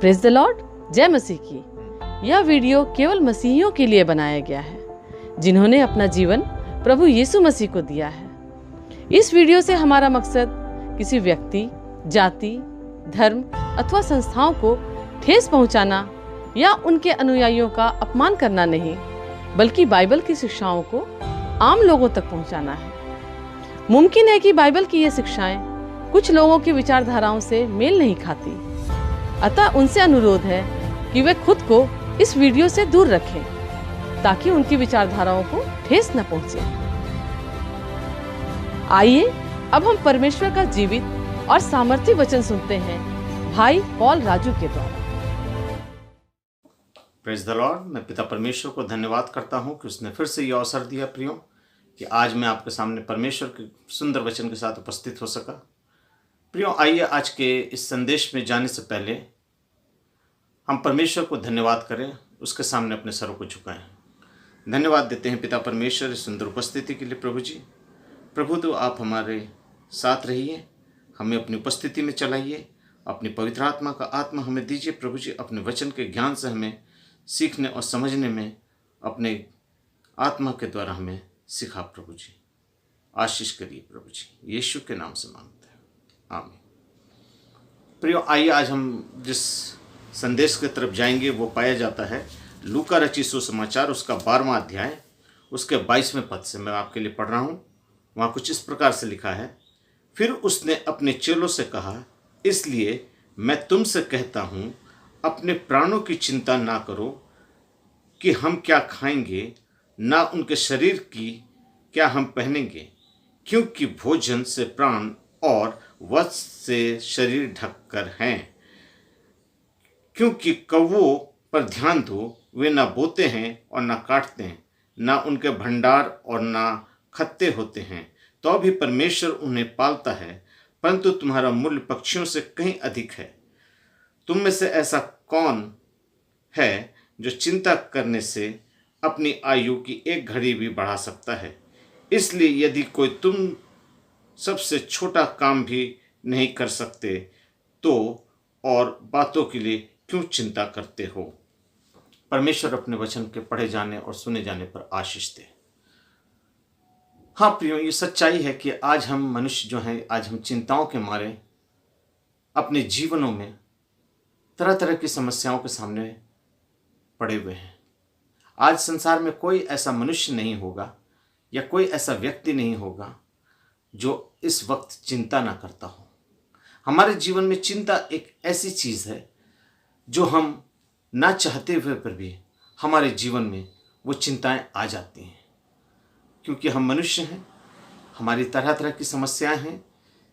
Praise the Lord, जय मसीह की। यह वीडियो केवल मसीहियों के लिए बनाया गया है जिन्होंने अपना जीवन प्रभु यीशु मसीह को दिया है। इस वीडियो से हमारा मकसद किसी व्यक्ति, जाति, धर्म अथवा संस्थाओं को ठेस पहुंचाना या उनके अनुयायियों का अपमान करना नहीं, बल्कि बाइबल की शिक्षाओं को आम लोगों तक पहुंचाना है। मुमकिन है कि बाइबल की ये शिक्षाएं कुछ लोगों की विचारधाराओं से मेल नहीं खाती, अतः उनसे अनुरोध है कि वे खुद को इस वीडियो से दूर रखें ताकि उनकी विचारधाराओं को ठेस न पहुंचे। आइए अब हम परमेश्वर का जीवित और सामर्थ्य वचन सुनते हैं भाई पॉल राजू के द्वारा। Praise the Lord. मैं पिता परमेश्वर को धन्यवाद करता हूं कि उसने फिर से यह अवसर दिया प्रियो कि आज मैं आपके सामने परमेश्वर के सुंदर वचन के साथ उपस्थित हो सका। प्रियो, आइए आज के इस संदेश में जाने से पहले हम परमेश्वर को धन्यवाद करें, उसके सामने अपने सरों को झुकाएं। धन्यवाद देते हैं पिता परमेश्वर इस सुंदर उपस्थिति के लिए। प्रभु जी, प्रभु तो आप हमारे साथ रहिए, हमें अपनी उपस्थिति में चलाइए, अपनी पवित्र आत्मा का आत्मा हमें दीजिए। प्रभु जी, अपने वचन के ज्ञान से हमें सीखने और समझने में अपने आत्मा के द्वारा हमें सिखा। प्रभु जी आशीष करिए प्रभु जी, यीशु के नाम से मांगते हैं, आमीन। प्रियो, आइए आज हम जिस संदेश की तरफ जाएंगे वो पाया जाता है लूका रचित सुसमाचार, उसका 12वां अध्याय, उसके 22वें पद से मैं आपके लिए पढ़ रहा हूँ। वहाँ कुछ इस प्रकार से लिखा है, फिर उसने अपने चेलों से कहा, इसलिए मैं तुमसे कहता हूँ, अपने प्राणों की चिंता ना करो कि हम क्या खाएंगे, ना उनके शरीर की क्या हम पहनेंगे, क्योंकि भोजन से प्राण और वस्त्र से शरीर ढककर हैं। क्योंकि कौवों पर ध्यान दो, वे ना बोते हैं और ना काटते हैं, ना उनके भंडार और ना खत्ते होते हैं, तो भी परमेश्वर उन्हें पालता है, परंतु तुम्हारा मूल्य पक्षियों से कहीं अधिक है। तुम में से ऐसा कौन है जो चिंता करने से अपनी आयु की एक घड़ी भी बढ़ा सकता है? इसलिए यदि कोई तुम सबसे छोटा काम भी नहीं कर सकते तो और बातों के लिए क्यों चिंता करते हो? परमेश्वर अपने वचन के पढ़े जाने और सुने जाने पर आशीष दे। हाँ प्रियो, ये सच्चाई है कि आज हम मनुष्य जो हैं, आज हम चिंताओं के मारे अपने जीवनों में तरह तरह की समस्याओं के सामने पड़े हुए हैं। आज संसार में कोई ऐसा मनुष्य नहीं होगा या कोई ऐसा व्यक्ति नहीं होगा जो इस वक्त चिंता ना करता हो। हमारे जीवन में चिंता एक ऐसी चीज़ है जो हम ना चाहते हुए पर भी हमारे जीवन में वो चिंताएं आ जाती हैं, क्योंकि हम मनुष्य हैं, हमारी तरह तरह की समस्याएं हैं,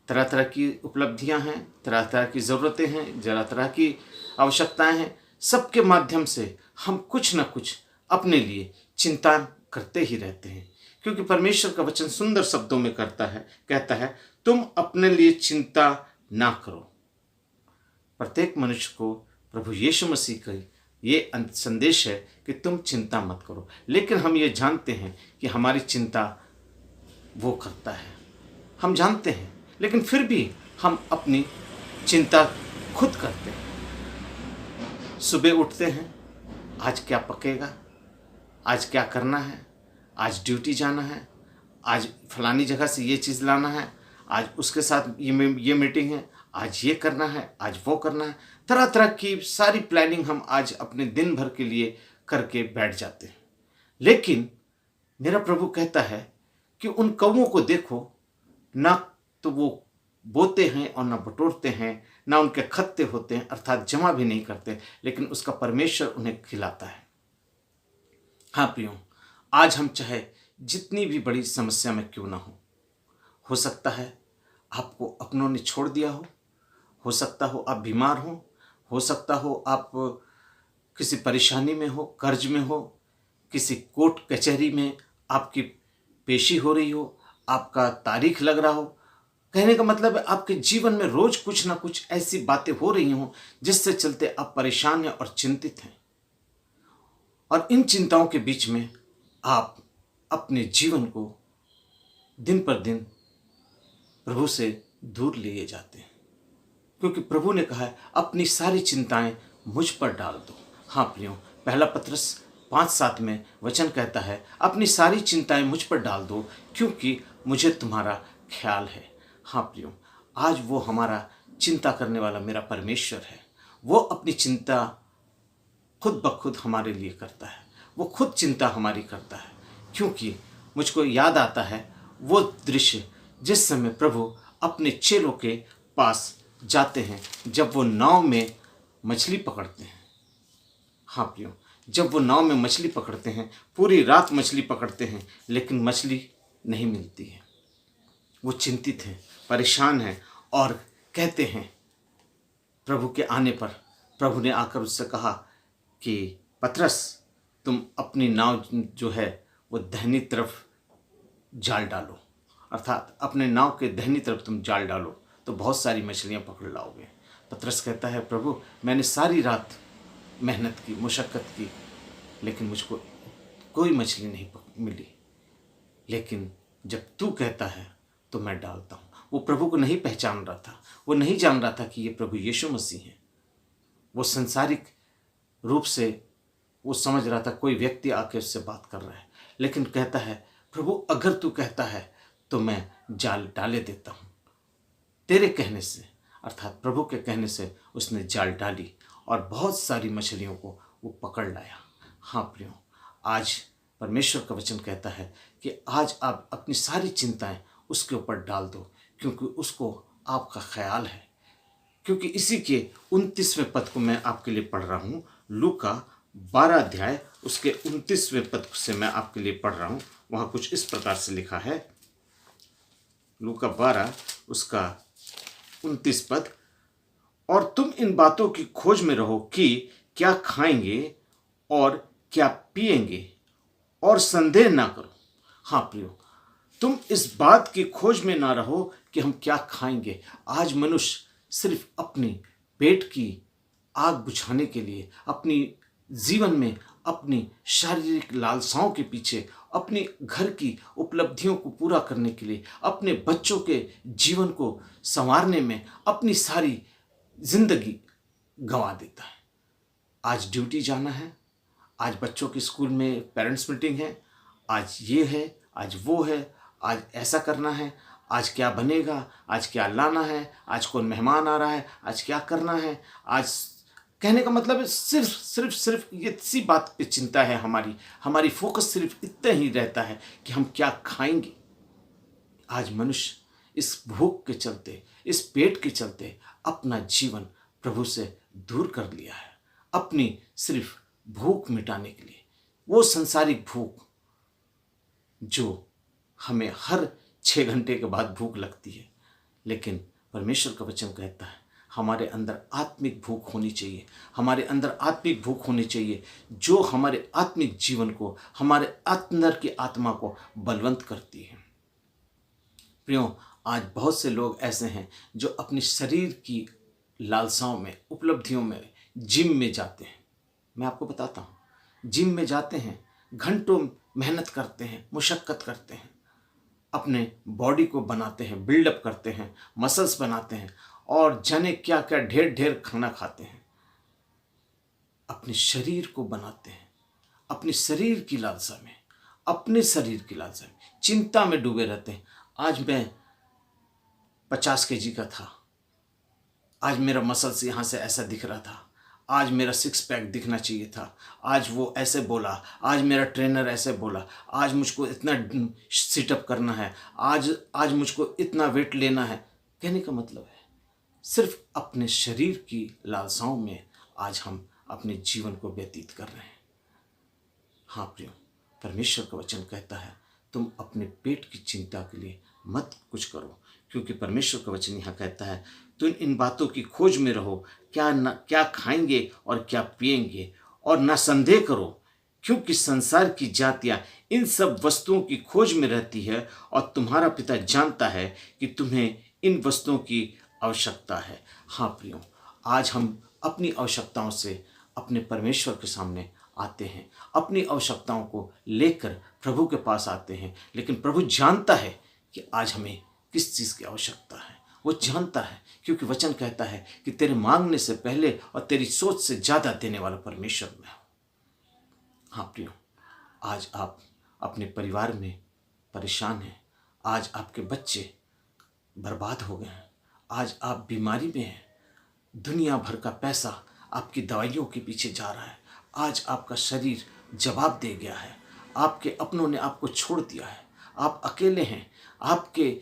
तरह तरह की उपलब्धियां हैं, तरह तरह की ज़रूरतें हैं, तरह तरह की आवश्यकताएं हैं। सबके माध्यम से हम कुछ ना कुछ अपने लिए चिंता करते ही रहते हैं, क्योंकि परमेश्वर का वचन सुंदर शब्दों में कहता है तुम अपने लिए चिंता ना करो। प्रत्येक मनुष्य को प्रभु यीशु मसीह का ये संदेश है कि तुम चिंता मत करो, लेकिन हम ये जानते हैं कि हमारी चिंता वो करता है, हम जानते हैं, लेकिन फिर भी हम अपनी चिंता खुद करते हैं। सुबह उठते हैं, आज क्या पकेगा, आज क्या करना है, आज ड्यूटी जाना है, आज फलानी जगह से ये चीज़ लाना है, आज उसके साथ ये मीटिंग है, आज ये करना है, आज वो करना है। तरह तरह की सारी प्लानिंग हम आज अपने दिन भर के लिए करके बैठ जाते हैं। लेकिन मेरा प्रभु कहता है कि उन कौवों को देखो, ना तो वो बोते हैं और ना बटोरते हैं, ना उनके खत्ते होते हैं, अर्थात जमा भी नहीं करते, लेकिन उसका परमेश्वर उन्हें खिलाता है। हाँ प्रियो, आज हम चाहे जितनी भी बड़ी समस्या में क्यों ना हो सकता है आपको अपनों ने छोड़ दिया हो सकता हो आप बीमार हो सकता हो आप किसी परेशानी में हो, कर्ज में हो, किसी कोर्ट कचहरी में आपकी पेशी हो रही हो, आपका तारीख लग रहा हो। कहने का मतलब है आपके जीवन में रोज कुछ ना कुछ ऐसी बातें हो रही हों जिससे चलते आप परेशान हैं और चिंतित हैं, और इन चिंताओं के बीच में आप अपने जीवन को दिन पर दिन प्रभु से दूर लिए जाते हैं, क्योंकि प्रभु ने कहा है अपनी सारी चिंताएं मुझ पर डाल दो। हाँ प्रियो, पहला पत्रस 5:7 में वचन कहता है, अपनी सारी चिंताएं मुझ पर डाल दो क्योंकि मुझे तुम्हारा ख्याल है। हाँ प्रियो, आज वो हमारा चिंता करने वाला मेरा परमेश्वर है। वो अपनी चिंता खुद ब खुद हमारे लिए करता है। वो खुद चिंता हमारी करता है, क्योंकि मुझको याद आता है वो दृश्य जिस समय प्रभु अपने चेलों के पास जाते हैं जब वो नाव में मछली पकड़ते हैं। हाँ प्रियो, जब वो नाव में मछली पकड़ते हैं, पूरी रात मछली पकड़ते हैं, लेकिन मछली नहीं मिलती है। वो चिंतित हैं, परेशान हैं और कहते हैं प्रभु के आने पर प्रभु ने आकर उससे कहा कि पतरस, तुम अपनी नाव जो है वो दाहिनी तरफ जाल डालो, अर्थात अपने नाव के दाहिनी तरफ तुम जाल डालो तो बहुत सारी मछलियां पकड़ लाओगे। पतरस कहता है, प्रभु मैंने सारी रात मेहनत की, मुशक्क़त की, लेकिन मुझको कोई मछली नहीं मिली, लेकिन जब तू कहता है तो मैं डालता हूँ। वो प्रभु को नहीं पहचान रहा था, वो नहीं जान रहा था कि ये प्रभु यीशु मसीह हैं। वो संसारिक रूप से वो समझ रहा था कोई व्यक्ति आके उससे बात कर रहा है, लेकिन कहता है, प्रभु अगर तू कहता है तो मैं जाल डाले देता हूँ। तेरे कहने से, अर्थात प्रभु के कहने से उसने जाल डाली और बहुत सारी मछलियों को वो पकड़ लाया। हाँ प्रियो, आज परमेश्वर का वचन कहता है कि आज आप अपनी सारी चिंताएं उसके ऊपर डाल दो, क्योंकि उसको आपका ख्याल है। क्योंकि इसी के 29वें पद को मैं आपके लिए पढ़ रहा हूँ। लूका 12 अध्याय उसके 29वें पद से मैं आपके लिए पढ़ रहा हूँ। वहाँ कुछ इस प्रकार से लिखा है, लूका 12 उसका 29 पद, और तुम इन बातों की खोज में रहो कि क्या खाएंगे और क्या पिएंगे, और संदेह ना करो। हाँ प्रियो, तुम इस बात की खोज में ना रहो कि हम क्या खाएंगे। आज मनुष्य सिर्फ अपनी पेट की आग बुझाने के लिए, अपनी जीवन में अपनी शारीरिक लालसाओं के पीछे, अपने घर की उपलब्धियों को पूरा करने के लिए, अपने बच्चों के जीवन को संवारने में अपनी सारी जिंदगी गंवा देता है। आज ड्यूटी जाना है, आज बच्चों के स्कूल में पेरेंट्स मीटिंग है, आज ये है, आज वो है, आज ऐसा करना है, आज क्या बनेगा, आज क्या लाना है, आज कौन मेहमान आ रहा है, आज क्या करना है। आज कहने का मतलब है सिर्फ ये इसी बात पे चिंता है हमारी फोकस सिर्फ इतना ही रहता है कि हम क्या खाएंगे। आज मनुष्य इस भूख के चलते, इस पेट के चलते अपना जीवन प्रभु से दूर कर लिया है, अपनी सिर्फ भूख मिटाने के लिए। वो संसारिक भूख जो हमें हर 6 घंटे के बाद भूख लगती है, लेकिन परमेश्वर का वचन कहता है हमारे अंदर आत्मिक भूख होनी चाहिए। हमारे अंदर आत्मिक भूख होनी चाहिए जो हमारे आत्मिक जीवन को, हमारे अंदर की आत्मा को बलवंत करती है। प्रियो, आज बहुत से लोग ऐसे हैं जो अपने शरीर की लालसाओं में, उपलब्धियों में, जिम में जाते हैं। मैं आपको बताता हूँ, जिम में जाते हैं, घंटों मेहनत करते हैं, मुशक्क़त करते हैं, अपने बॉडी को बनाते हैं, बिल्डअप करते हैं, मसल्स बनाते हैं और जाने क्या क्या ढेर खाना खाते हैं, अपने शरीर को बनाते हैं, अपने शरीर की लालसा में, अपने शरीर की लालसा में चिंता में डूबे रहते हैं। आज मैं 50 kg का था, आज मेरा मसल्स यहाँ से ऐसा दिख रहा था, आज मेरा 6 पैक दिखना चाहिए था, आज वो ऐसे बोला, आज मेरा ट्रेनर ऐसे बोला, आज मुझको इतना सिटअप करना है, आज मुझको इतना वेट लेना है। कहने का मतलब है सिर्फ अपने शरीर की लालसाओं में आज हम अपने जीवन को व्यतीत कर रहे हैं। हाँ प्रियो, परमेश्वर का वचन कहता है तुम अपने पेट की चिंता के लिए मत कुछ करो, क्योंकि परमेश्वर का वचन यहाँ कहता है तुम इन बातों की खोज में रहो, क्या खाएंगे और क्या पिएंगे, और ना संदेह करो, क्योंकि संसार की जातियां इन सब वस्तुओं की खोज में रहती है और तुम्हारा पिता जानता है कि तुम्हें इन वस्तुओं की आवश्यकता है। हाँ प्रियो, आज हम अपनी आवश्यकताओं से अपने परमेश्वर के सामने आते हैं, अपनी आवश्यकताओं को लेकर प्रभु के पास आते हैं, लेकिन प्रभु जानता है कि आज हमें किस चीज़ की आवश्यकता है। वो जानता है, क्योंकि वचन कहता है कि तेरे मांगने से पहले और तेरी सोच से ज़्यादा देने वाला परमेश्वर मैं हूँ। हाँ प्रियो, आज आप अपने परिवार में परेशान हैं, आज आपके बच्चे बर्बाद हो गए हैं, आज आप बीमारी में हैं, दुनिया भर का पैसा आपकी दवाइयों के पीछे जा रहा है, आज आपका शरीर जवाब दे गया है, आपके अपनों ने आपको छोड़ दिया है, आप अकेले हैं, आपके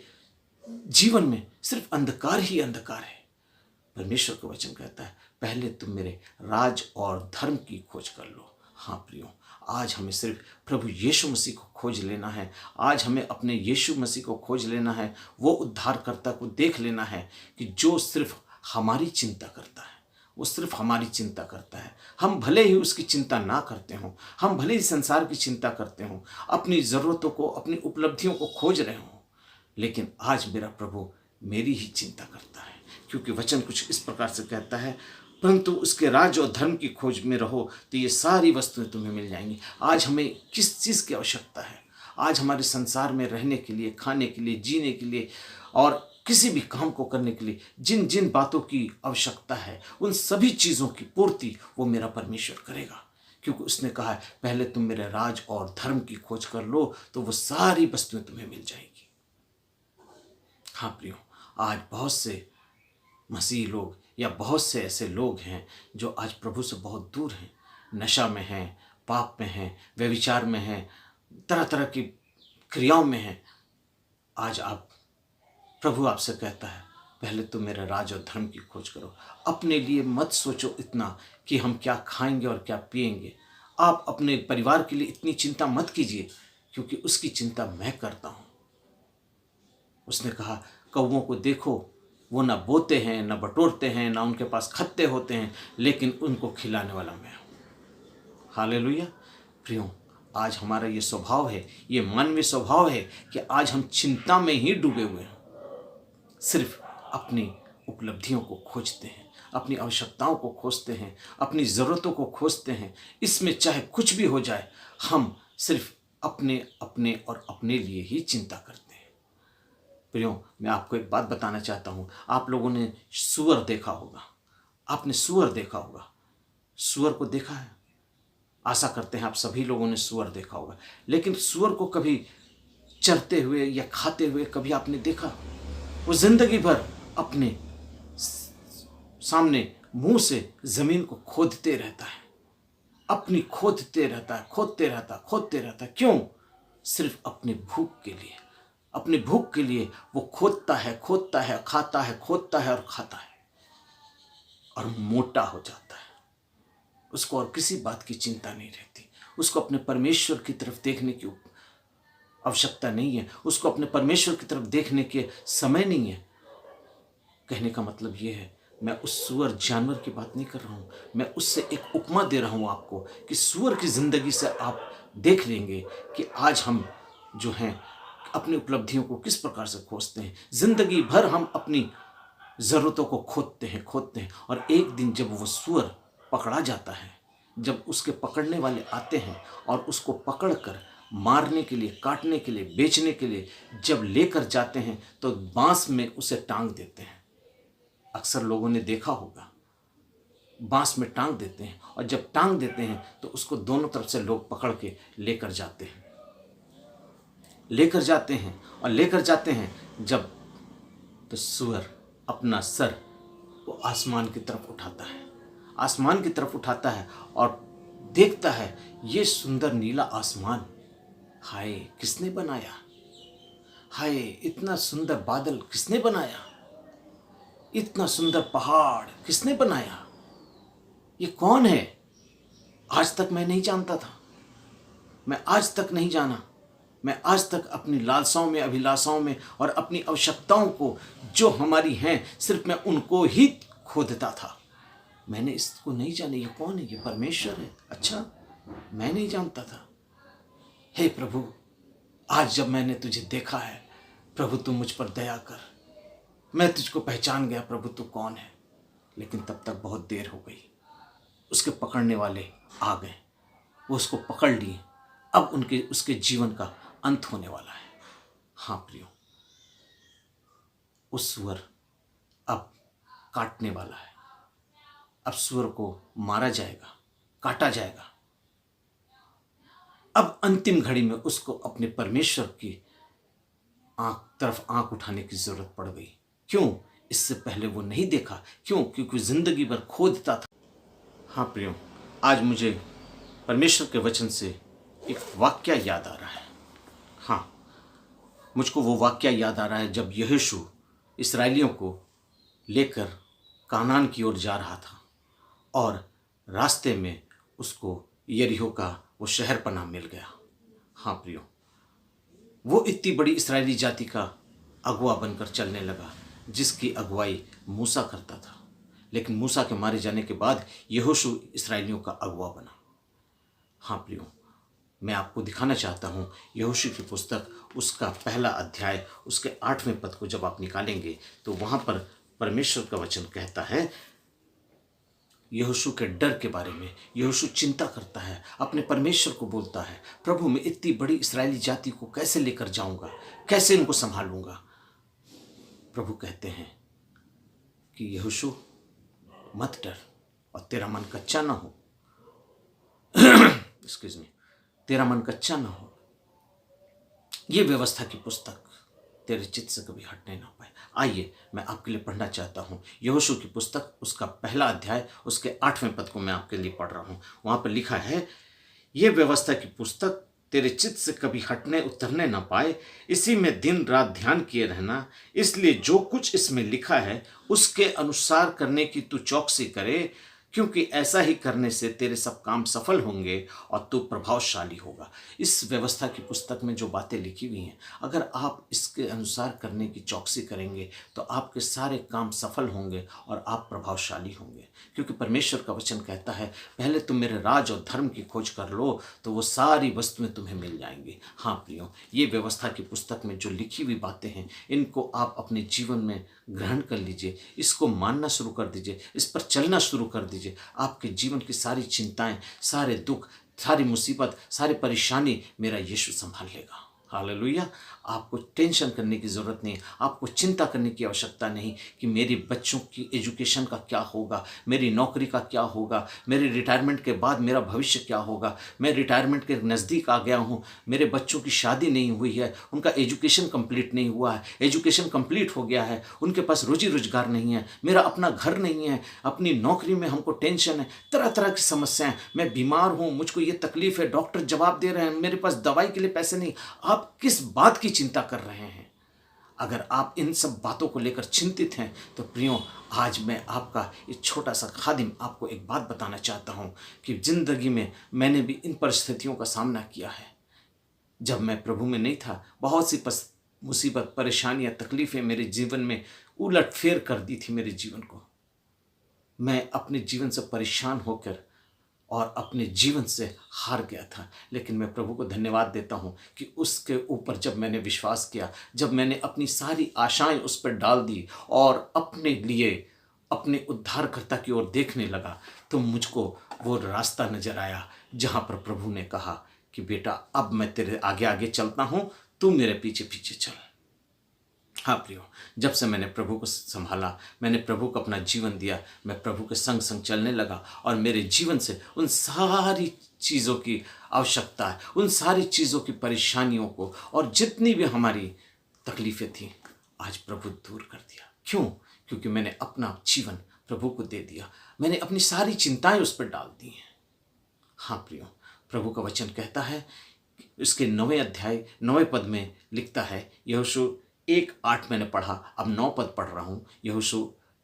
जीवन में सिर्फ अंधकार ही अंधकार है। परमेश्वर का वचन कहता है पहले तुम मेरे राज और धर्म की खोज कर लो। हाँ प्रियो, आज हमें सिर्फ प्रभु यीशु मसीह को खोज लेना है, आज हमें अपने यीशु मसीह को खोज लेना है, वो उद्धारकर्ता को देख लेना है कि जो सिर्फ हमारी चिंता करता है, वो सिर्फ हमारी चिंता करता है। हम भले ही उसकी चिंता ना करते हों, हम भले ही संसार की चिंता करते हों, अपनी ज़रूरतों को, अपनी उपलब्धियों को खोज रहे हों, लेकिन आज मेरा प्रभु मेरी ही चिंता करता है, क्योंकि वचन कुछ इस प्रकार से कहता है परंतु उसके राज और धर्म की खोज में रहो तो ये सारी वस्तुएं तुम्हें मिल जाएंगी। आज हमें किस चीज़ की आवश्यकता है? आज हमारे संसार में रहने के लिए, खाने के लिए, जीने के लिए और किसी भी काम को करने के लिए जिन जिन बातों की आवश्यकता है, उन सभी चीज़ों की पूर्ति वो मेरा परमेश्वर करेगा, क्योंकि उसने कहा है पहले तुम मेरे राज और धर्म की खोज कर लो तो वो सारी वस्तुएं तुम्हें मिल जाएगी। हाँ प्रियो, आज बहुत से मसीह लोग या बहुत से ऐसे लोग हैं जो आज प्रभु से बहुत दूर हैं, नशा में हैं, पाप में हैं, व्यभिचार में हैं, तरह तरह की क्रियाओं में हैं। आज आप प्रभु आपसे कहता है पहले तो मेरे राज और धर्म की खोज करो। अपने लिए मत सोचो इतना कि हम क्या खाएंगे और क्या पिएंगे। आप अपने परिवार के लिए इतनी चिंता मत कीजिए, क्योंकि उसकी चिंता मैं करता हूँ। उसने कहा कौवों को देखो, वो ना बोते हैं, ना बटोरते हैं, ना उनके पास खत्ते होते हैं, लेकिन उनको खिलाने वाला मैं हूँ। हालेलुया। प्रियो, आज हमारा ये स्वभाव है, ये मानवीय स्वभाव है कि आज हम चिंता में ही डूबे हुए हैं, सिर्फ अपनी उपलब्धियों को खोजते हैं, अपनी आवश्यकताओं को खोजते हैं, अपनी ज़रूरतों को खोजते हैं। इसमें चाहे कुछ भी हो जाए, हम सिर्फ अपने अपने और अपने लिए ही चिंता करते हैं। प्रियो, मैं आपको एक बात बताना चाहता हूँ। आप लोगों ने सूअर देखा होगा, आपने सूअर देखा होगा। सूअर को देखा है? आशा करते हैं आप सभी लोगों ने सूअर देखा होगा, लेकिन सूअर को कभी चरते हुए या खाते हुए कभी आपने देखा? वो जिंदगी भर अपने सामने मुंह से जमीन को खोदते रहता है, अपनी खोदते रहता है, खोदते रहता है। क्यों? सिर्फ अपनी भूख के लिए, अपनी भूख के लिए वो खोदता है, खाता है, खोदता है और खाता है और मोटा हो जाता है। उसको और किसी बात की चिंता नहीं रहती, उसको अपने परमेश्वर की तरफ देखने की आवश्यकता नहीं है, उसको अपने परमेश्वर की तरफ देखने के समय नहीं है। कहने का मतलब ये है, मैं उस सूअर जानवर की बात नहीं कर रहा हूँ, मैं उससे एक उपमा दे रहा हूँ आपको कि सूअर की ज़िंदगी से आप देख लेंगे कि आज हम जो हैं अपनी उपलब्धियों को किस प्रकार से खोजते हैं। ज़िंदगी भर हम अपनी ज़रूरतों को खोदते हैं और एक दिन जब वो सूअर पकड़ा जाता है, जब उसके पकड़ने वाले आते हैं और उसको पकड़कर मारने के लिए, काटने के लिए, बेचने के लिए जब लेकर जाते हैं तो बांस में उसे टांग देते हैं। अक्सर लोगों ने देखा होगा, बांस में टांग देते हैं और जब टांग देते हैं तो उसको दोनों तरफ से लोग पकड़ के लेकर जाते हैं और लेकर जाते हैं जब तो सूअर अपना सर वो आसमान की तरफ उठाता है और देखता है ये सुंदर नीला आसमान, हाय किसने बनाया, हाय इतना सुंदर बादल किसने बनाया, इतना सुंदर पहाड़ किसने बनाया, ये कौन है? आज तक मैं नहीं जानता था, मैं आज तक नहीं जाना। मैं आज तक अपनी लालसाओं में, अभिलाषाओं में और अपनी आवश्यकताओं को जो हमारी हैं सिर्फ मैं उनको ही खोदता था। मैंने इसको नहीं जाना ये कौन है, ये परमेश्वर है। अच्छा, मैं नहीं जानता था। हे प्रभु, आज जब मैंने तुझे देखा है, प्रभु तू मुझ पर दया कर, मैं तुझको पहचान गया प्रभु तू कौन है। लेकिन तब तक बहुत देर हो गई, उसके पकड़ने वाले आ गए, वो उसको पकड़ लिए। अब उसके जीवन का अंत होने वाला है। हाँ प्रियो, उस सूअर अब काटने वाला है, अब सूअर को मारा जाएगा, काटा जाएगा। अब अंतिम घड़ी में उसको अपने परमेश्वर की तरफ आंख उठाने की जरूरत पड़ गई। क्यों? इससे पहले वो नहीं देखा। क्यों? क्योंकि जिंदगी भर खोदता था। हाँ प्रियो, आज मुझे परमेश्वर के वचन से एक वाक्य याद आ रहा है। हाँ, मुझको वो वाक्य याद आ रहा है जब यहोशू इस्राएलियों को लेकर कानान की ओर जा रहा था और रास्ते में उसको यरीहो का वो शहर पनाह मिल गया। हाँ प्रियो, वो इतनी बड़ी इस्राएली जाति का अगुआ बनकर चलने लगा जिसकी अगुवाई मूसा करता था, लेकिन मूसा के मारे जाने के बाद यहोशू इस्राएलियों का अगुआ बना। हाँ प्रियो, मैं आपको दिखाना चाहता हूँ यहोशू की पुस्तक, उसका पहला अध्याय, उसके 8वें पद को जब आप निकालेंगे तो वहाँ पर परमेश्वर का वचन कहता है यहोशू के डर के बारे में। यहोशू चिंता करता है, अपने परमेश्वर को बोलता है, प्रभु मैं इतनी बड़ी इस्राएली जाति को कैसे लेकर जाऊंगा, कैसे इनको संभालूंगा। प्रभु कहते हैं कि यहोशू मत डर और तेरा मन कच्चा ना हो। एक्सक्यूज मी, तेरा मन कच्चा ना हो। ये व्यवस्था की पुस्तक तेरे चित्त से कभी हटने ना पाए। आइए मैं आपके लिए पढ़ना चाहता हूँ यहोशू की पुस्तक, उसका पहला अध्याय, उसके 8वें पद को मैं आपके लिए पढ़ रहा हूँ। वहाँ पर लिखा है, ये व्यवस्था की पुस्तक तेरे चित्त से कभी हटने उतरने ना पाए, इसी में दिन रात ध्यान किए रहना, इसलिए जो कुछ इसमें लिखा है उसके अनुसार करने की तू चौकसी करे, क्योंकि ऐसा ही करने से तेरे सब काम सफल होंगे और तू प्रभावशाली होगा। इस व्यवस्था की पुस्तक में जो बातें लिखी हुई हैं, अगर आप इसके अनुसार करने की चौकसी करेंगे तो आपके सारे काम सफल होंगे और आप प्रभावशाली होंगे। क्योंकि परमेश्वर का वचन कहता है, पहले तुम मेरे राज और धर्म की खोज कर लो तो वो सारी वस्तुएं तुम्हें मिल जाएंगी। हाँ प्रियो, ये व्यवस्था की पुस्तक में जो लिखी हुई बातें हैं, इनको आप अपने जीवन में ग्रहण कर लीजिए, इसको मानना शुरू कर दीजिए, इस पर चलना शुरू कर दीजिए। आपके जीवन की सारी चिंताएं, सारे दुख, सारी मुसीबत, सारी परेशानी मेरा यीशु संभाल लेगा। हालेलुया। आपको टेंशन करने की ज़रूरत नहीं, आपको चिंता करने की आवश्यकता नहीं कि मेरे बच्चों की एजुकेशन का क्या होगा, मेरी नौकरी का क्या होगा, मेरे रिटायरमेंट के बाद मेरा भविष्य क्या होगा। मैं रिटायरमेंट के नज़दीक आ गया हूँ, मेरे बच्चों की शादी नहीं हुई है, उनका एजुकेशन कंप्लीट नहीं हुआ है, एजुकेशन कंप्लीट हो गया है, उनके पास रोजी रोजगार नहीं है, मेरा अपना घर नहीं है, अपनी नौकरी में हमको टेंशन है, तरह तरह की समस्याएं, मैं बीमार हूँ, मुझको ये तकलीफ है, डॉक्टर जवाब दे रहे हैं, मेरे पास दवाई के लिए पैसे नहीं। आप किस बात की चिंता कर रहे हैं? अगर आप इन सब बातों को लेकर चिंतित हैं तो प्रियो, आज मैं आपका एक छोटा सा खादिम आपको एक बात बताना चाहता हूं कि जिंदगी में मैंने भी इन परिस्थितियों का सामना किया है। जब मैं प्रभु में नहीं था, बहुत सी मुसीबत, परेशानियां, तकलीफें मेरे जीवन में उलट फेर कर दी थी मेरे जीवन को। मैं अपने जीवन से परेशान होकर और अपने जीवन से हार गया था, लेकिन मैं प्रभु को धन्यवाद देता हूं कि उसके ऊपर जब मैंने विश्वास किया, जब मैंने अपनी सारी आशाएं उस पर डाल दी और अपने लिए अपने उद्धारकर्ता की ओर देखने लगा, तो मुझको वो रास्ता नजर आया जहां पर प्रभु ने कहा कि बेटा, अब मैं तेरे आगे आगे चलता हूं, तू मेरे पीछे पीछे चल। हाँ प्रियो, जब से मैंने प्रभु को संभाला, मैंने प्रभु को अपना जीवन दिया, मैं प्रभु के संग संग चलने लगा और मेरे जीवन से उन सारी चीज़ों की आवश्यकता है, उन सारी चीज़ों की परेशानियों को और जितनी भी हमारी तकलीफ़ें थी, आज प्रभु दूर कर दिया। क्यों? क्योंकि मैंने अपना जीवन प्रभु को दे दिया, मैंने अपनी सारी चिंताएं उस पर डाल दी हैं। हाँ प्रियो, प्रभु का वचन कहता है, इसके 9वें अध्याय 9वें पद में लिखता है, यहोशू 1:8 मैंने पढ़ा, अब 9 पद पढ़ रहा हूँ, यहोशू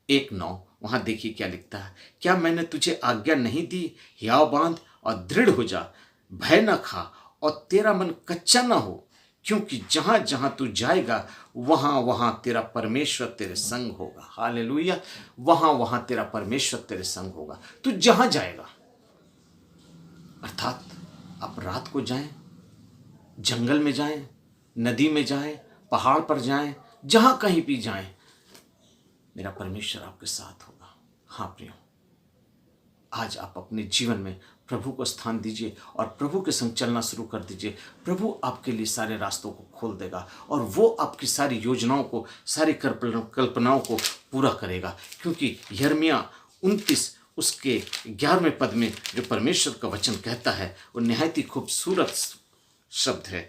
1:9। वहाँ देखिए क्या लिखता है, क्या मैंने तुझे आज्ञा नहीं दी, हियाव बांध और दृढ़ हो जा, भय न खा और तेरा मन कच्चा न हो, क्योंकि जहाँ जहाँ तू जाएगा वहाँ वहाँ तेरा परमेश्वर तेरे संग होगा। हालेलुया। वहाँ वहाँ तेरा परमेश्वर तेरे संग होगा। तू जहाँ जाएगा, अर्थात आप रात को जाएं, जंगल में जाएं, नदी में जाएं, पहाड़ पर जाएं, जहां कहीं भी जाएं, मेरा परमेश्वर आपके साथ होगा। हाँ प्रियो, आज आप अपने जीवन में प्रभु को स्थान दीजिए और प्रभु के संग चलना शुरू कर दीजिए। प्रभु आपके लिए सारे रास्तों को खोल देगा और वो आपकी सारी योजनाओं को, सारी कल्पनाओं को पूरा करेगा। क्योंकि यिर्मयाह 29 उसके 11वें पद में जो परमेश्वर का वचन कहता है वो निहायत ही खूबसूरत शब्द है।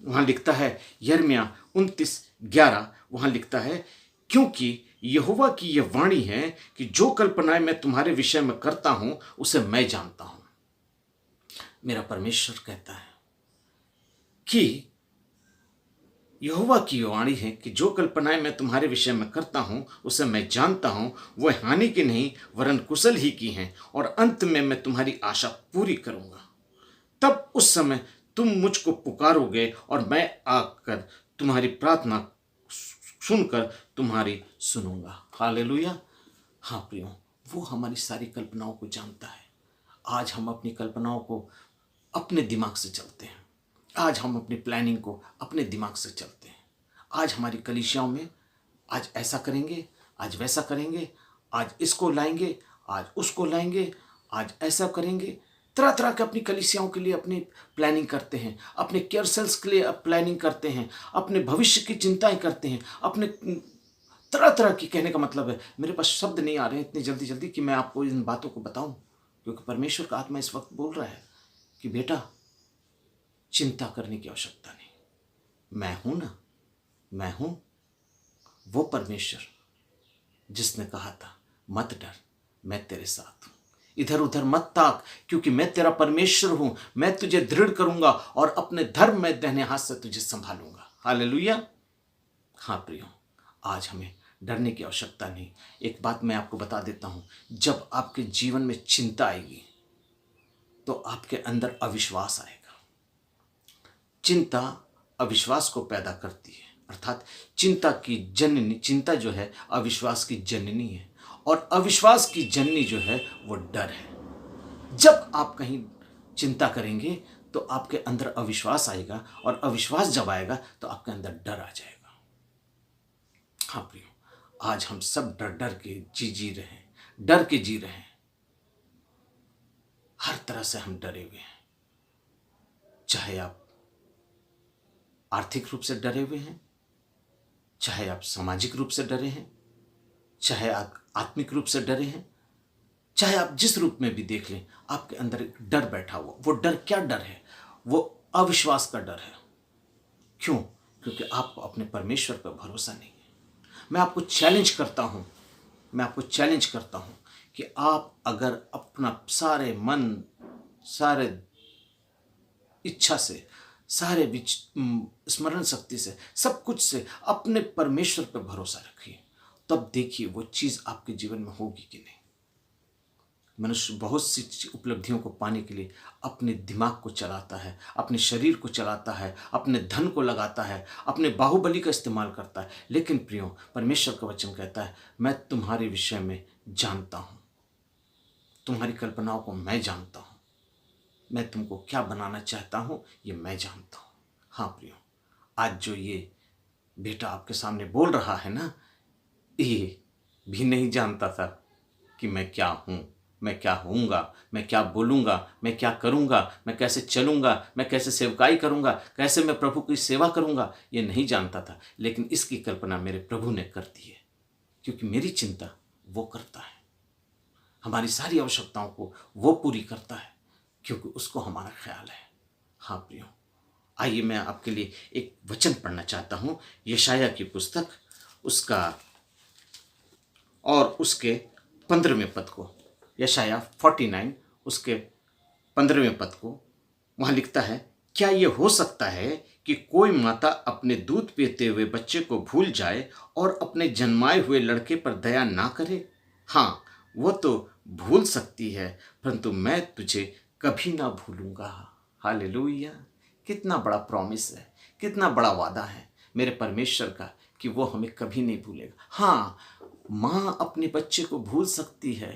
वहाँ लिखता है, यिर्मयाह 29:11 वहाँ लिखता है, क्योंकि यहोवा की यह वाणी है कि जो कल्पनाएं मैं तुम्हारे विषय में करता हूं उसे मैं जानता हूं। मेरा परमेश्वर कहता है कि यहोवा की यह वाणी है कि जो कल्पनाएं मैं तुम्हारे विषय में करता हूं उसे मैं जानता हूं, वह हानि की नहीं वरन कुशल ही की हैं, और अंत में मैं तुम्हारी आशा पूरी करूंगा। तब उस समय तुम मुझको पुकारोगे और मैं आकर तुम्हारी प्रार्थना सुनकर तुम्हारी सुनूंगा। हालेलुया। हाँ प्रियो, वो हमारी सारी कल्पनाओं को जानता है। आज हम अपनी कल्पनाओं को अपने दिमाग से चलते हैं। आज हम अपनी प्लानिंग को अपने दिमाग से चलते हैं। आज हमारी कलीसियाओं में आज ऐसा करेंगे, आज वैसा करेंगे, आज इसको लाएंगे, आज उसको लाएंगे, आज ऐसा करेंगे। तरह तरह के अपनी कलीसियाओं के लिए अपनी प्लानिंग करते हैं, अपने केयर सेल्स के लिए प्लानिंग करते हैं, अपने भविष्य की चिंताएं करते हैं, अपने तरह तरह की। कहने का मतलब है, मेरे पास शब्द नहीं आ रहे हैं इतनी जल्दी जल्दी कि मैं आपको इन बातों को बताऊं, क्योंकि परमेश्वर का आत्मा इस वक्त बोल रहा है कि बेटा चिंता करने की आवश्यकता नहीं। मैं हूं ना, मैं हूं वो परमेश्वर जिसने कहा था मत डर, मैं तेरे साथ हूं, इधर उधर मत ताक, क्योंकि मैं तेरा परमेश्वर हूं। मैं तुझे दृढ़ करूंगा और अपने धर्म में दाहिने हाथ से तुझे संभालूंगा। हालेलुया। हाँ प्रियो, आज हमें डरने की आवश्यकता नहीं। एक बात मैं आपको बता देता हूं, जब आपके जीवन में चिंता आएगी तो आपके अंदर अविश्वास आएगा। चिंता अविश्वास को पैदा करती है, अर्थात चिंता की जननी, चिंता जो है अविश्वास की जननी है, और अविश्वास की जननी जो है वो डर है। जब आप कहीं चिंता करेंगे तो आपके अंदर अविश्वास आएगा, और अविश्वास जब आएगा तो आपके अंदर डर आ जाएगा। हाँ प्रियो, आज हम सब डर डर के जी रहे हैं, डर के जी रहे हैं। हर तरह से हम डरे हुए हैं। चाहे आप आर्थिक रूप से डरे हुए हैं, चाहे आप सामाजिक रूप से डरे हैं, चाहे आप आत्मिक रूप से डरे हैं, चाहे आप जिस रूप में भी देख लें, आपके अंदर एक डर बैठा हुआ। वो डर क्या डर है? वो अविश्वास का डर है। क्यों? क्योंकि आपको अपने परमेश्वर पर भरोसा नहीं है। मैं आपको चैलेंज करता हूं कि आप अगर अपना सारे मन, सारे इच्छा से, सारे स्मरण शक्ति से, सब कुछ से अपने परमेश्वर पर भरोसा रखिए, तब देखिए वो चीज़ आपके जीवन में होगी कि नहीं। मनुष्य बहुत सी उपलब्धियों को पाने के लिए अपने दिमाग को चलाता है, अपने शरीर को चलाता है, अपने धन को लगाता है, अपने बाहुबली का इस्तेमाल करता है। लेकिन प्रियो, परमेश्वर का वचन कहता है, मैं तुम्हारे विषय में जानता हूँ, तुम्हारी कल्पनाओं को मैं जानता हूँ, मैं तुमको क्या बनाना चाहता हूँ ये मैं जानता हूँ। हाँ प्रियो, आज जो ये बेटा आपके सामने बोल रहा है ना, ये भी नहीं जानता था कि मैं क्या हूँ, मैं क्या होऊंगा, मैं क्या बोलूँगा, मैं क्या करूँगा, मैं कैसे चलूँगा, मैं कैसे सेवकाई करूँगा, कैसे मैं प्रभु की सेवा करूँगा, ये नहीं जानता था। लेकिन इसकी कल्पना मेरे प्रभु ने कर दी है, क्योंकि मेरी चिंता वो करता है, हमारी सारी आवश्यकताओं को वो पूरी करता है, क्योंकि उसको हमारा ख्याल है। हाँ प्रियो, आइए मैं आपके लिए एक वचन पढ़ना चाहता हूँ, यशायाह की पुस्तक, उसका और उसके 15वें पद को, यशायाह 49 उसके 15वें पद को। वहाँ लिखता है, क्या ये हो सकता है कि कोई माता अपने दूध पीते हुए बच्चे को भूल जाए और अपने जन्माए हुए लड़के पर दया ना करे? हाँ, वो तो भूल सकती है, परंतु मैं तुझे कभी ना भूलूंगा। हालेलुया। कितना बड़ा प्रॉमिस है, कितना बड़ा वादा है मेरे परमेश्वर का कि वो हमें कभी नहीं भूलेगा। हाँ, माँ अपने बच्चे को भूल सकती है।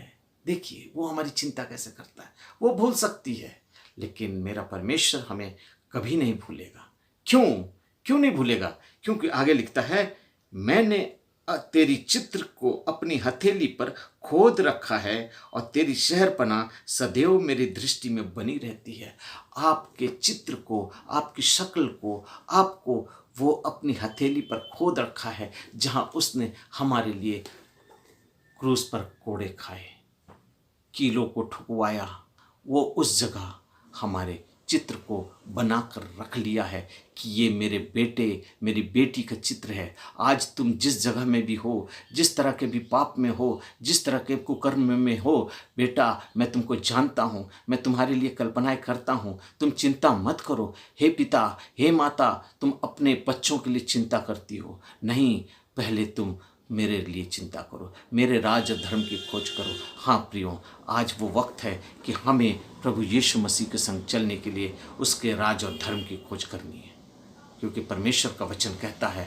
देखिए वो हमारी चिंता कैसे करता है, वो भूल सकती है, लेकिन मेरा परमेश्वर हमें कभी नहीं भूलेगा। क्यों नहीं भूलेगा? क्योंकि आगे लिखता है, मैंने तेरी चित्र को अपनी हथेली पर खोद रखा है और तेरी शहरपनाह सदैव मेरी दृष्टि में बनी रहती है। आपके चित्र को, आपकी शक्ल को, आपको वो अपनी हथेली पर खोद रखा है, जहाँ उसने हमारे लिए क्रूस पर कोड़े खाए, कीलों को ठुकवाया। वो उस जगह हमारे चित्र को बनाकर रख लिया है कि ये मेरे बेटे, मेरी बेटी का चित्र है। आज तुम जिस जगह में भी हो, जिस तरह के भी पाप में हो, जिस तरह के कुकर्म में हो, बेटा मैं तुमको जानता हूँ, मैं तुम्हारे लिए कल्पनाएं करता हूँ। तुम चिंता मत करो। हे पिता, हे माता, तुम अपने बच्चों के लिए चिंता करती हो, नहीं, पहले तुम मेरे लिए चिंता करो, मेरे राज और धर्म की खोज करो। हाँ प्रियो, आज वो वक्त है कि हमें प्रभु यीशु मसीह के संग चलने के लिए उसके राज और धर्म की खोज करनी है, क्योंकि परमेश्वर का वचन कहता है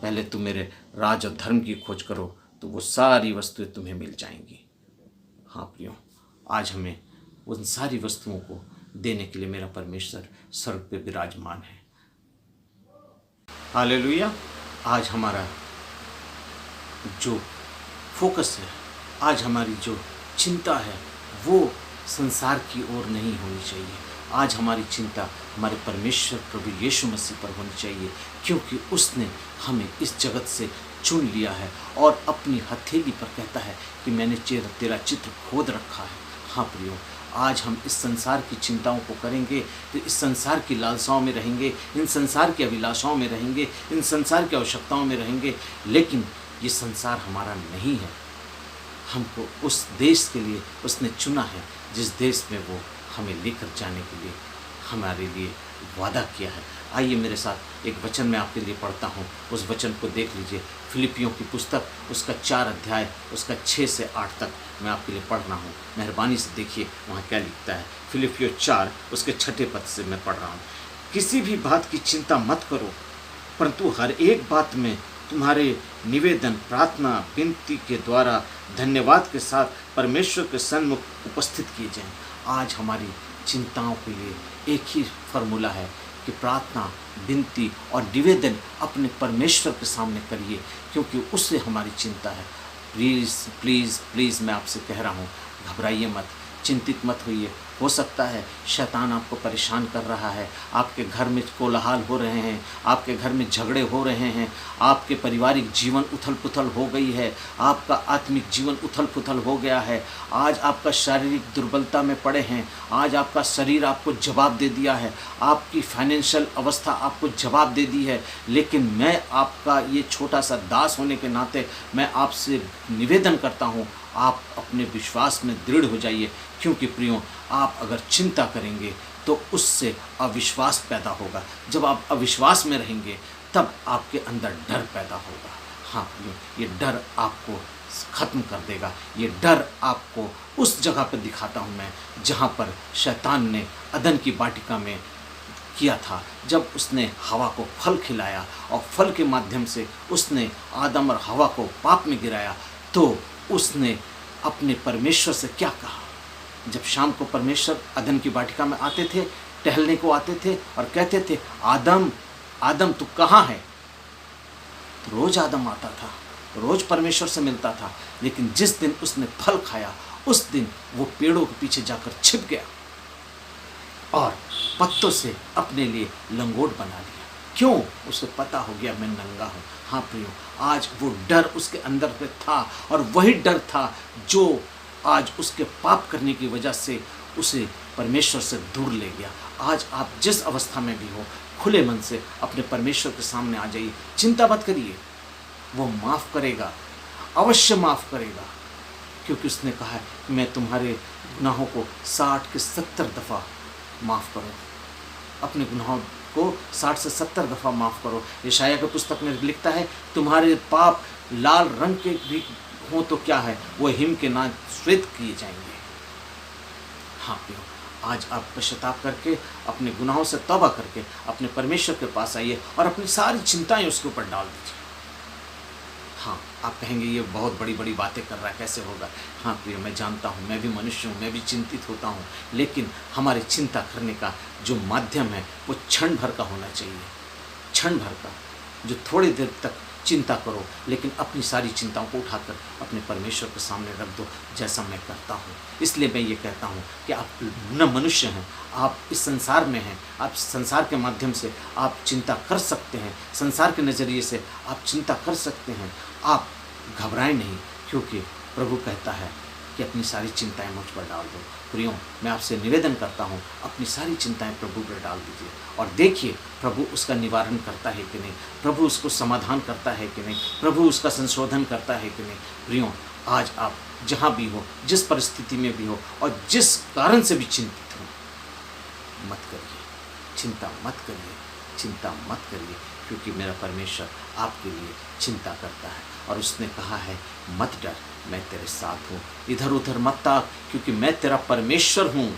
पहले तुम मेरे राज और धर्म की खोज करो तो वो सारी वस्तुएं तुम्हें मिल जाएंगी। हाँ प्रियो, आज हमें उन सारी वस्तुओं को देने के लिए मेरा परमेश्वर स्वर्ग पे विराजमान है। हालेलुया। आज हमारा जो फोकस है, आज हमारी जो चिंता है, वो संसार की ओर नहीं होनी चाहिए। आज हमारी चिंता हमारे परमेश्वर प्रभु यीशु मसीह पर होनी चाहिए, क्योंकि उसने हमें इस जगत से चुन लिया है और अपनी हथेली पर कहता है कि मैंने तेरा चित्र खोद रखा है। हाँ प्रियो, आज हम इस संसार की चिंताओं को करेंगे तो इस संसार की लालसाओं में रहेंगे, इन संसार की अभिलाषाओं में रहेंगे, इन संसार की आवश्यकताओं में रहेंगे, लेकिन ये संसार हमारा नहीं है। हमको उस देश के लिए उसने चुना है जिस देश में वो हमें लेकर जाने के लिए हमारे लिए वादा किया है। आइए मेरे साथ एक वचन मैं आपके लिए पढ़ता हूँ, उस वचन को देख लीजिए। फिलिपियों की पुस्तक उसका 4 अध्याय उसका 6 से 8 तक मैं आपके लिए पढ़ रहा हूँ। मेहरबानी से देखिए वहाँ क्या लिखता है। फिलिपियों 4 उसके 6 पद से मैं पढ़ रहा हूँ। किसी भी बात की चिंता मत करो, परंतु हर एक बात में तुम्हारे निवेदन, प्रार्थना, विनती के द्वारा धन्यवाद के साथ परमेश्वर के सन्मुख उपस्थित किए जाएं। आज हमारी चिंताओं के लिए एक ही फार्मूला है कि प्रार्थना, विनती और निवेदन अपने परमेश्वर के सामने करिए, क्योंकि उससे हमारी चिंता है। प्लीज़ प्लीज़ प्लीज़ मैं आपसे कह रहा हूँ, घबराइए मत, चिंतित मत होइए। हो सकता है शैतान आपको परेशान कर रहा है, आपके घर में कोलाहल हो रहे हैं, आपके घर में झगड़े हो रहे हैं, आपके पारिवारिक जीवन उथल पुथल हो गई है, आपका आत्मिक जीवन उथल पुथल हो गया है। आज आपका शारीरिक दुर्बलता में पड़े हैं, आज आपका शरीर आपको जवाब दे दिया है, आपकी फाइनेंशियल अवस्था आपको जवाब दे दी है। लेकिन मैं आपका ये छोटा सा दास होने के नाते मैं आपसे निवेदन करता हूँ, आप अपने विश्वास में दृढ़ हो जाइए, क्योंकि प्रियो, आप अगर चिंता करेंगे तो उससे अविश्वास पैदा होगा। जब आप अविश्वास में रहेंगे तब आपके अंदर डर पैदा होगा। हाँ प्रियो, ये डर आपको ख़त्म कर देगा। ये डर आपको उस जगह पर दिखाता हूँ मैं जहाँ पर शैतान ने अदन की वाटिका में किया था, जब उसने हवा को फल खिलाया और फल के माध्यम से उसने आदम और हवा को पाप में गिराया। तो उसने अपने परमेश्वर से क्या कहा? जब शाम को परमेश्वर अदन की वाटिका में आते थे, टहलने को आते थे और कहते थे, आदम आदम तू कहाँ है? तो रोज आदम आता था, रोज परमेश्वर से मिलता था, लेकिन जिस दिन उसने फल खाया उस दिन वो पेड़ों के पीछे जाकर छिप गया और पत्तों से अपने लिए लंगोट बना लिया। क्यों? उसे पता हो गया मैं नंगा हूँ। हाँ प्रियो, आज वो डर उसके अंदर पे था और वही डर था जो आज उसके पाप करने की वजह से उसे परमेश्वर से दूर ले गया। आज आप जिस अवस्था में भी हो, खुले मन से अपने परमेश्वर के सामने आ जाइए, चिंता मत करिए, वो माफ़ करेगा, अवश्य माफ़ करेगा, क्योंकि उसने कहा है कि मैं तुम्हारे गुनाहों को 60 के 70 दफ़ा माफ़ करो। अपने गुनाहों को 60 से 70 दफ़ा माफ़ करो। यशायाह की पुस्तक में लिखता है, तुम्हारे पाप लाल रंग के भी हो तो क्या है, वो हिम के ना श्वेत किए जाएंगे। हाँ प्रियो, आज आप पश्चाताप करके अपने गुनाहों से तौबा करके अपने परमेश्वर के पास आइए और अपनी सारी चिंताएं उसके ऊपर डाल दीजिए। हाँ, आप कहेंगे ये बहुत बड़ी बड़ी बातें कर रहा है, कैसे होगा? हाँ प्रियो, मैं जानता हूँ, मैं भी मनुष्य हूँ, मैं भी चिंतित होता हूँ, लेकिन हमारी चिंता करने का जो माध्यम है वो क्षण भर का होना चाहिए। क्षण भर का, जो थोड़ी देर तक चिंता करो, लेकिन अपनी सारी चिंताओं को उठाकर अपने परमेश्वर के सामने रख दो, जैसा मैं करता हूँ। इसलिए मैं ये कहता हूँ कि आप न मनुष्य हैं, आप इस संसार में हैं, आप संसार के माध्यम से आप चिंता कर सकते हैं, संसार के नज़रिए से आप चिंता कर सकते हैं। आप घबराएं नहीं, क्योंकि प्रभु कहता है कि अपनी सारी चिंताएं मुझ पर डाल दो। प्रियो, मैं आपसे निवेदन करता हूँ, अपनी सारी चिंताएं प्रभु पर डाल दीजिए और देखिए प्रभु उसका निवारण करता है कि नहीं, प्रभु उसको समाधान करता है कि नहीं, प्रभु उसका संशोधन करता है कि नहीं। प्रियो, आज आप जहाँ भी हो, जिस परिस्थिति में भी हो और जिस कारण से भी चिंतित हो, मत करिए, चिंता मत करिए, चिंता मत करिए, क्योंकि मेरा परमेश्वर आपके लिए चिंता करता है। और उसने कहा है, मत डर, मैं तेरे साथ हूँ, इधर उधर मत ताक, क्योंकि मैं तेरा परमेश्वर हूँ,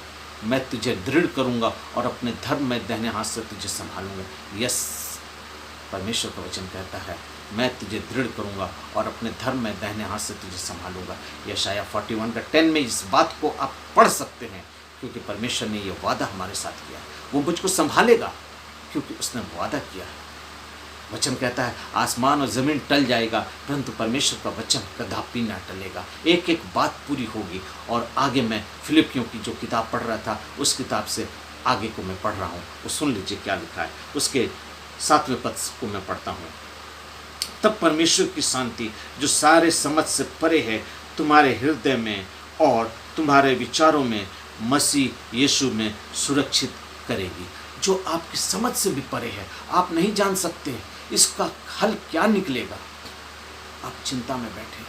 मैं तुझे दृढ़ करूँगा और अपने धर्म में दाहिने हाथ से तुझे संभालूंगा। यस, परमेश्वर का वचन कहता है, मैं तुझे दृढ़ करूँगा और अपने धर्म में दाहिने हाथ से तुझे संभालूंगा। यशाया 41:10 में इस बात को आप पढ़ सकते हैं, क्योंकि परमेश्वर ने यह वादा हमारे साथ किया, वो मुझको संभालेगा, क्योंकि उसने वादा किया है। वचन कहता है, आसमान और ज़मीन टल जाएगा, परंतु परमेश्वर का वचन कदापि ना टलेगा। एक एक बात पूरी होगी। और आगे मैं फिलिपियों की जो किताब पढ़ रहा था, उस किताब से आगे को मैं पढ़ रहा हूँ, वो सुन लीजिए क्या लिखा है। उसके 7वें पद को मैं पढ़ता हूँ। तब परमेश्वर की शांति, जो सारे समझ से परे है, तुम्हारे हृदय में और तुम्हारे विचारों में मसीह यीशु में सुरक्षित करेगी। जो आपकी समझ से भी परे है, आप नहीं जान सकते इसका हल क्या निकलेगा, आप चिंता में बैठे।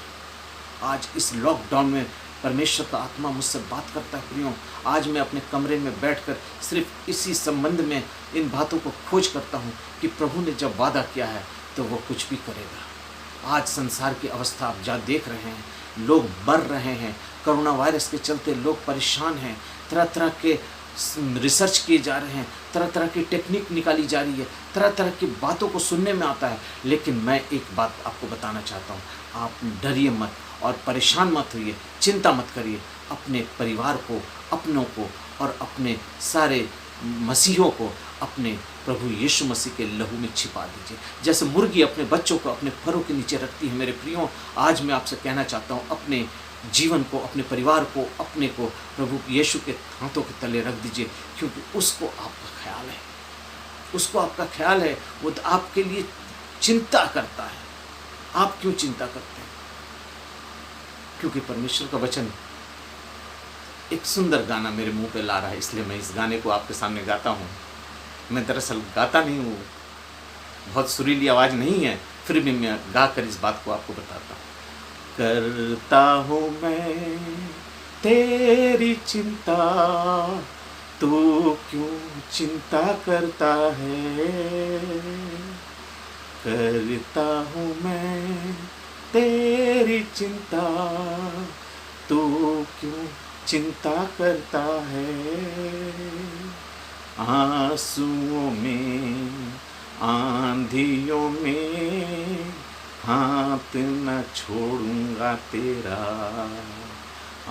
आज इस लॉकडाउन में परमेश्वर का आत्मा मुझसे बात करता है। प्रियो, आज मैं अपने कमरे में बैठकर सिर्फ इसी संबंध में इन बातों को खोज करता हूँ कि प्रभु ने जब वादा किया है तो वो कुछ भी करेगा। आज संसार की अवस्था आप जा देख रहे हैं, लोग मर रहे हैं, कोरोना वायरस के चलते लोग परेशान हैं, तरह तरह के रिसर्च किए जा रहे हैं, तरह तरह की टेक्निक निकाली जा रही है, तरह तरह की बातों को सुनने में आता है। लेकिन मैं एक बात आपको बताना चाहता हूँ, आप डरिए मत और परेशान मत होइए, चिंता मत करिए। अपने परिवार को, अपनों को और अपने सारे मसीहों को अपने प्रभु यीशु मसीह के लहू में छिपा दीजिए। जैसे मुर्गी अपने बच्चों को अपने फरों के नीचे रखती है, मेरे प्रियो, आज मैं आपसे कहना चाहता हूँ, अपने जीवन को, अपने परिवार को, अपने को प्रभु यीशु के हाथों के तले रख दीजिए, क्योंकि उसको आपका ख्याल है, उसको आपका ख्याल है, वो आपके लिए चिंता करता है। आप क्यों चिंता करते हैं? क्योंकि परमेश्वर का वचन एक सुंदर गाना मेरे मुंह पे ला रहा है, इसलिए मैं इस गाने को आपके सामने गाता हूँ। मैं दरअसल गाता नहीं हूँ, बहुत सुरीली आवाज़ नहीं है, फिर भी मैं गाकर इस बात को आपको बताता हूँ। करता हूँ मैं तेरी चिंता, तू क्यों चिंता करता है। करता हूँ मैं तेरी चिंता, तू क्यों चिंता करता है। आंसुओं में, आंधियों में हाथ न छोड़ूंगा तेरा।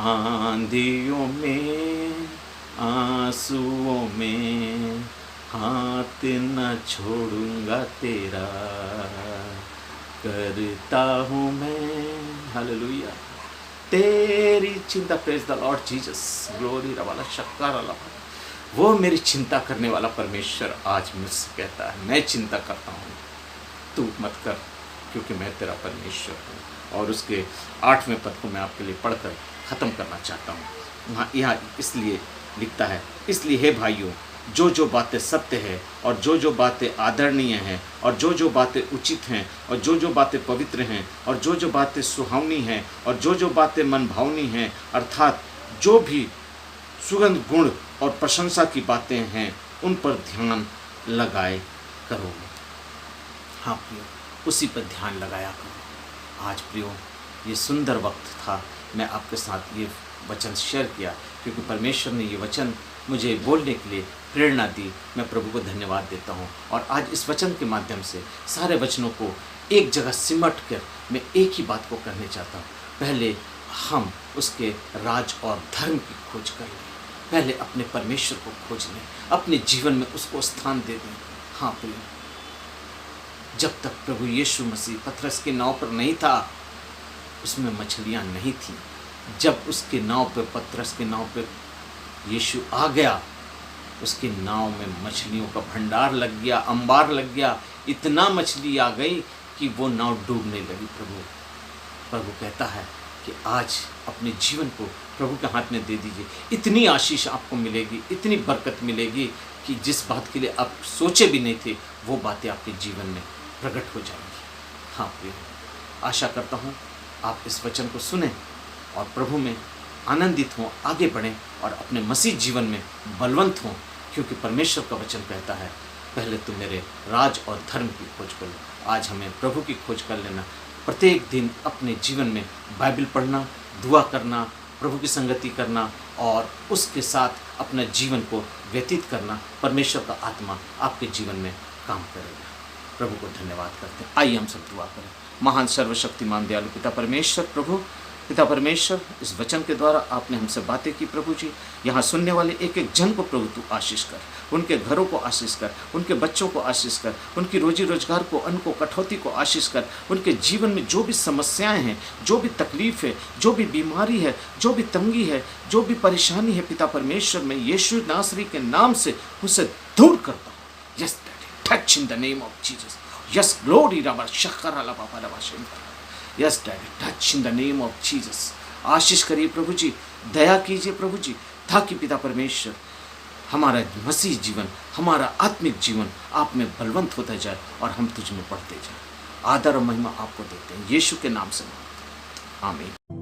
आंधियों में, आंसुओं में हाथ न छोड़ूंगा तेरा। करता हूँ मैं, हालेलुया, तेरी चिंता। Praise the Lord Jesus, glory रवाला शक्कर अल्लाह। वो मेरी चिंता करने वाला परमेश्वर आज मुझसे कहता है, मैं चिंता करता हूँ, तू मत कर, क्योंकि मैं तेरा परमेश्वर हूँ। और उसके 8वें पद को मैं आपके लिए पढ़कर ख़त्म करना चाहता हूँ। वहाँ यहाँ इसलिए लिखता है, इसलिए हे भाइयों, जो जो बातें सत्य है और जो जो बातें आदरणीय हैं और जो जो बातें उचित हैं और जो जो बातें पवित्र हैं और जो जो बातें सुहावनी हैं और जो जो बातें मनभावनी हैं, अर्थात जो भी सुगंध गुण और प्रशंसा की बातें हैं, उन पर ध्यान लगाए करो। हाँ प्रियो, उसी पर ध्यान लगाया करो। आज प्रियो, ये सुंदर वक्त था, मैं आपके साथ ये वचन शेयर किया, क्योंकि परमेश्वर ने ये वचन मुझे बोलने के लिए प्रेरणा दी। मैं प्रभु को धन्यवाद देता हूँ। और आज इस वचन के माध्यम से सारे वचनों को एक जगह सिमट कर मैं एक ही बात को कहने चाहता हूँ, पहले हम उसके राज और धर्म की खोज कर लें, पहले अपने परमेश्वर को खोज लें, अपने जीवन में उसको स्थान दे दें। हाँ प्रिय, जब तक प्रभु यीशु मसीह पतरस के नाव पर नहीं था, उसमें मछलियां नहीं थी। जब उसके नाव पे, पतरस के नाव पे यीशु आ गया, उसके नाव में मछलियों का भंडार लग गया, अंबार लग गया। इतना मछली आ गई कि वो नाव डूबने लगी। प्रभु कहता है कि आज अपने जीवन को प्रभु के हाथ में दे दीजिए। इतनी आशीष आपको मिलेगी, इतनी बरकत मिलेगी कि जिस बात के लिए आप सोचे भी नहीं थे, वो बातें आपके जीवन में प्रकट हो जाएंगी। हाँ प्रिय, आशा करता हूँ आप इस वचन को सुने और प्रभु में आनंदित हों, आगे बढ़ें और अपने मसीह जीवन में बलवंत हों, क्योंकि परमेश्वर का वचन कहता है पहले तुम मेरे राज और धर्म की खोज कर लो। आज हमें प्रभु की खोज कर लेना, प्रत्येक दिन अपने जीवन में बाइबल पढ़ना, दुआ करना, प्रभु की संगति करना और उसके साथ अपना जीवन को व्यतीत करना। परमेश्वर का आत्मा आपके जीवन में काम करेगा। प्रभु को धन्यवाद करते हैं। आइए हम सब दुआ करें। महान सर्वशक्तिमान दयालु पिता परमेश्वर, प्रभु पिता परमेश्वर, इस वचन के द्वारा आपने हमसे बातें की प्रभु जी। यहाँ सुनने वाले एक एक जन को प्रभु तू आशीष कर, उनके घरों को आशीष कर, उनके बच्चों को आशीष कर, उनकी रोजी रोजगार को, अन्न को, कटौती को आशीष कर। उनके जीवन में जो भी समस्याएं हैं, जो भी तकलीफ है, जो भी बीमारी है, जो भी तंगी है, जो भी परेशानी है, पिता परमेश्वर, मैं यीशु नासरी के नाम से उसे दूर करता हूँ। Yes daddy, touch in the name of Jesus. Yes glory रबा शक्कर अला बाबा रबा शंकर। Yes daddy, touch in the name of Jesus. आशीष करिए प्रभु जी, दया कीजिए प्रभु जी, ताकि पिता परमेश्वर हमारा मसीह जीवन, हमारा आत्मिक जीवन आप में बलवंत होता जाए और हम तुझ में बढ़ते जाए। आदर और महिमा आपको देते हैं, यीशु के नाम से मांगते हैं, आमीन।